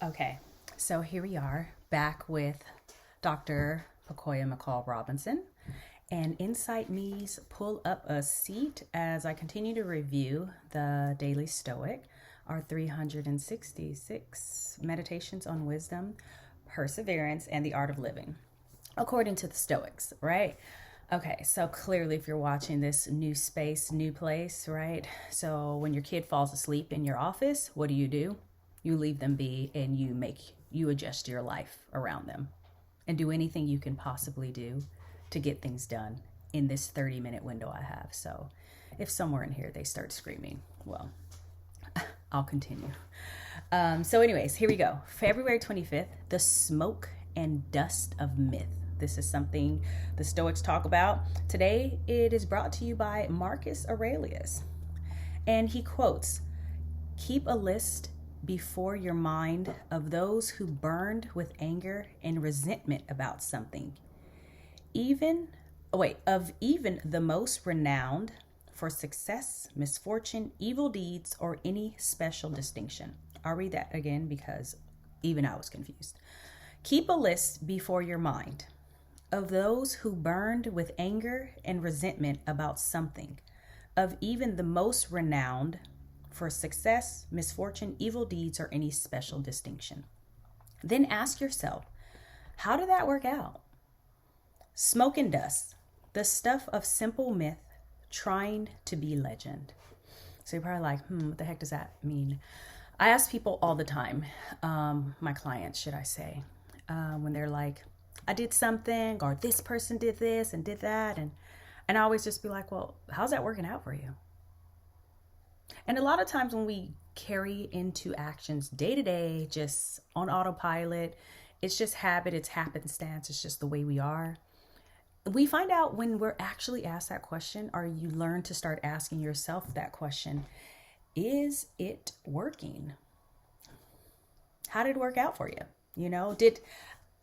Okay, so here we are back with Dr. Pacoya McCall Robinson. And Insight Me's pull up a seat as I continue to review the Daily Stoic, our 366 meditations on wisdom, perseverance, and the art of living, according to the Stoics, right? Okay, so clearly, if you're watching this new space, new place, right? So when your kid falls asleep in your office, what do? You leave them be and you adjust your life around them and do anything you can possibly do to get things done in this 30-minute window I have. So if somewhere in here they start screaming, well, I'll continue. Anyways, here we go. February 25th, the smoke and dust of myth. This is something the Stoics talk about. Today, it is brought to you by Marcus Aurelius. And he quotes, "Keep a list before your mind of those who burned with anger and resentment about something, even the most renowned for success, misfortune, evil deeds, or any special distinction." I'll read that again because even I was confused. Keep a list before your mind of those who burned with anger and resentment about something, of even the most renowned for success, misfortune, evil deeds, or any special distinction. Then ask yourself, how did that work out? Smoke and dust, the stuff of simple myth trying to be legend. So you're probably like, what the heck does that mean? I ask people all the time, my clients, should I say, when they're like, I did something, or this person did this and did that. And I always just be like, well, how's that working out for you? And a lot of times when we carry into actions day to day, just on autopilot, it's just habit, it's happenstance, it's just the way we are. We find out when we're actually asked that question, or you learn to start asking yourself that question, is it working? How did it work out for you? Did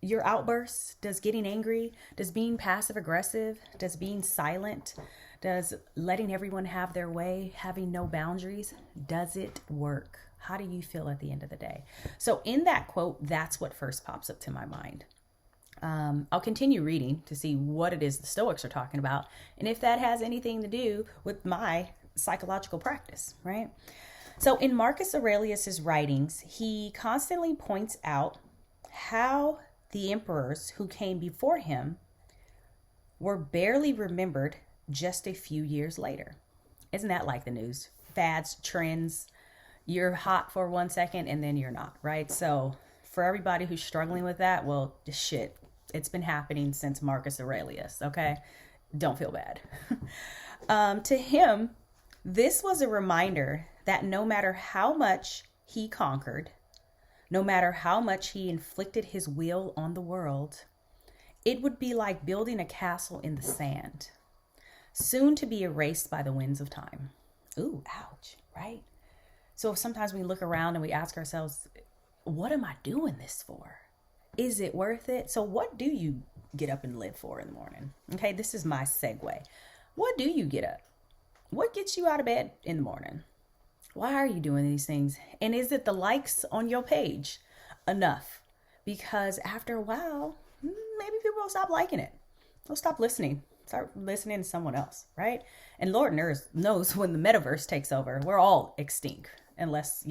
your outbursts, does getting angry, does being passive aggressive, does being silent, does letting everyone have their way, having no boundaries, does it work? How do you feel at the end of the day? So in that quote, that's what first pops up to my mind. I'll continue reading to see what it is the Stoics are talking about and if that has anything to do with my psychological practice, right? So in Marcus Aurelius's writings, he constantly points out how the emperors who came before him were barely remembered just a few years later. Isn't that like the news? Fads, trends, you're hot for 1 second and then you're not, right? So for everybody who's struggling with that, well, shit, it's been happening since Marcus Aurelius, okay? Don't feel bad. To him, this was a reminder that no matter how much he conquered, no matter how much he inflicted his will on the world, it would be like building a castle in the sand, soon to be erased by the winds of time. Ooh, ouch, right? So sometimes we look around and we ask ourselves, what am I doing this for? Is it worth it? So what do you get up and live for in the morning? Okay, this is my segue. What do you get up? What gets you out of bed in the morning? Why are you doing these things? And is it the likes on your page enough? Because after a while, maybe people will stop liking it. They'll stop listening. Start listening to someone else, right? And Lord knows when the metaverse takes over, we're all extinct unless,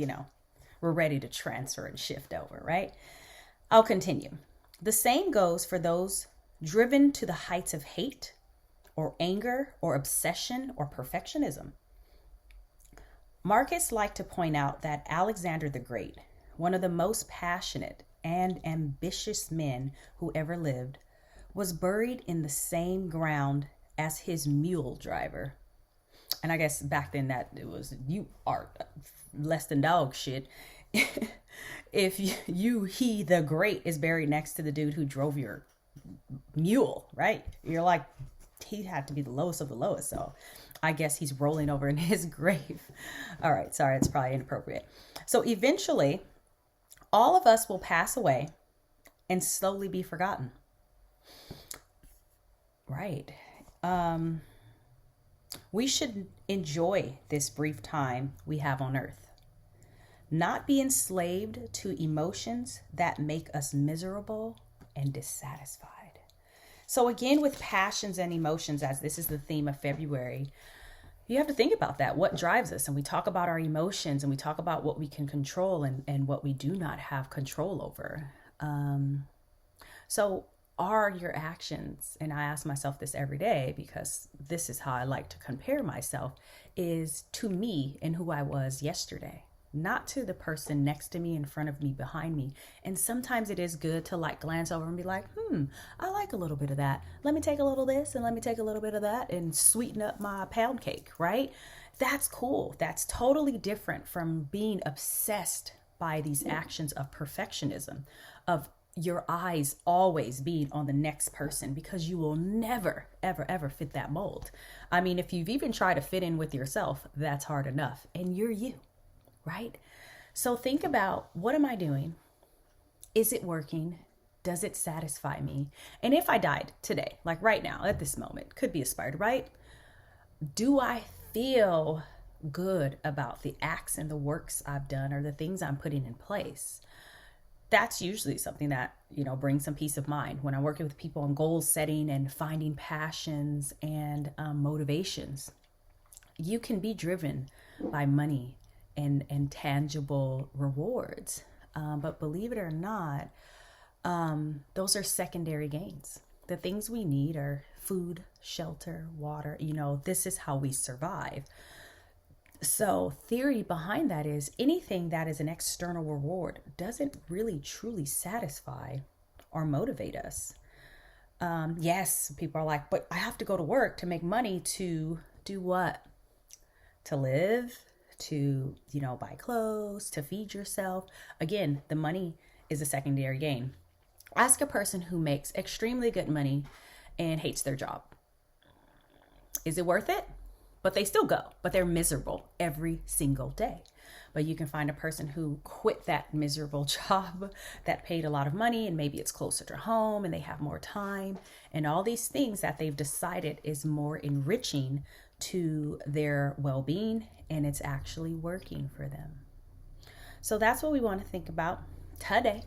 we're ready to transfer and shift over, right? I'll continue. The same goes for those driven to the heights of hate or anger or obsession or perfectionism. Marcus liked to point out that Alexander the Great, one of the most passionate and ambitious men who ever lived, was buried in the same ground as his mule driver. And I guess back then that it was, you are less than dog shit. If he the great is buried next to the dude who drove your mule, right? You're like, he had to be the lowest of the lowest. So I guess he's rolling over in his grave. All right, sorry, it's probably inappropriate. So eventually, all of us will pass away and slowly be forgotten. Right. We should enjoy this brief time we have on earth. not be enslaved to emotions that make us miserable and dissatisfied. So again, with passions and emotions, as this is the theme of February, you have to think about that. What drives us? And we talk about our emotions, and we talk about what we can control and what we do not have control over. So are your actions, and I ask myself this every day because this is how I like to compare myself, is to me and who I was yesterday, not to the person next to me, in front of me, behind me. And sometimes it is good to like glance over and be like, I like a little bit of that. Let me take a little of this and let me take a little bit of that and sweeten up my pound cake, right? That's cool. That's totally different from being obsessed by these actions of perfectionism, of your eyes always being on the next person, because you will never, ever, ever fit that mold. I mean, if you've even tried to fit in with yourself, that's hard enough. And you're you. Right? So think about, what am I doing? Is it working? Does it satisfy me? And if I died today, like right now, at this moment, could be a spider, right? Do I feel good about the acts and the works I've done, or the things I'm putting in place? That's usually something that, brings some peace of mind when I'm working with people on goal setting and finding passions and motivations. You can be driven by money and tangible rewards. But believe it or not, those are secondary gains. The things we need are food, shelter, water. This is how we survive. So theory behind that is, anything that is an external reward doesn't really truly satisfy or motivate us. Yes, people are like, but I have to go to work to make money to do what? To live, to, buy clothes, to feed yourself. Again, the money is a secondary gain. Ask a person who makes extremely good money and hates their job. Is it worth it? But they still go, but they're miserable every single day. But you can find a person who quit that miserable job that paid a lot of money, and maybe it's closer to home and they have more time and all these things that they've decided is more enriching to their well-being, and it's actually working for them. So that's what we want to think about today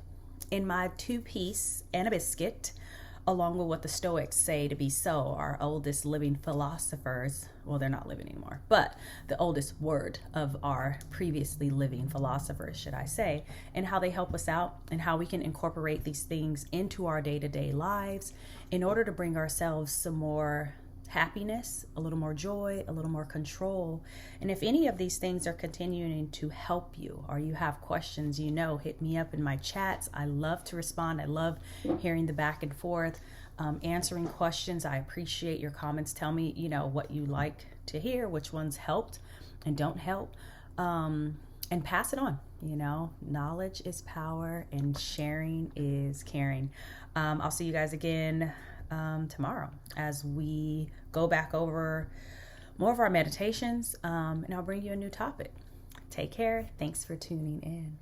in my 2-piece and a biscuit, along with what the Stoics say to be so, our oldest living philosophers. Well, they're not living anymore, but the oldest word of our previously living philosophers, should I say, and how they help us out and how we can incorporate these things into our day-to-day lives in order to bring ourselves some more happiness, a little more joy, a little more control. And if any of these things are continuing to help you, or you have questions, hit me up in my chats. I love to respond. I love hearing the back and forth, answering questions. I appreciate your comments. Tell me, what you like to hear, which ones helped and don't help, and pass it on. Knowledge is power and sharing is caring. I'll see you guys again tomorrow as we go back over more of our meditations, and I'll bring you a new topic. Take care. Thanks for tuning in.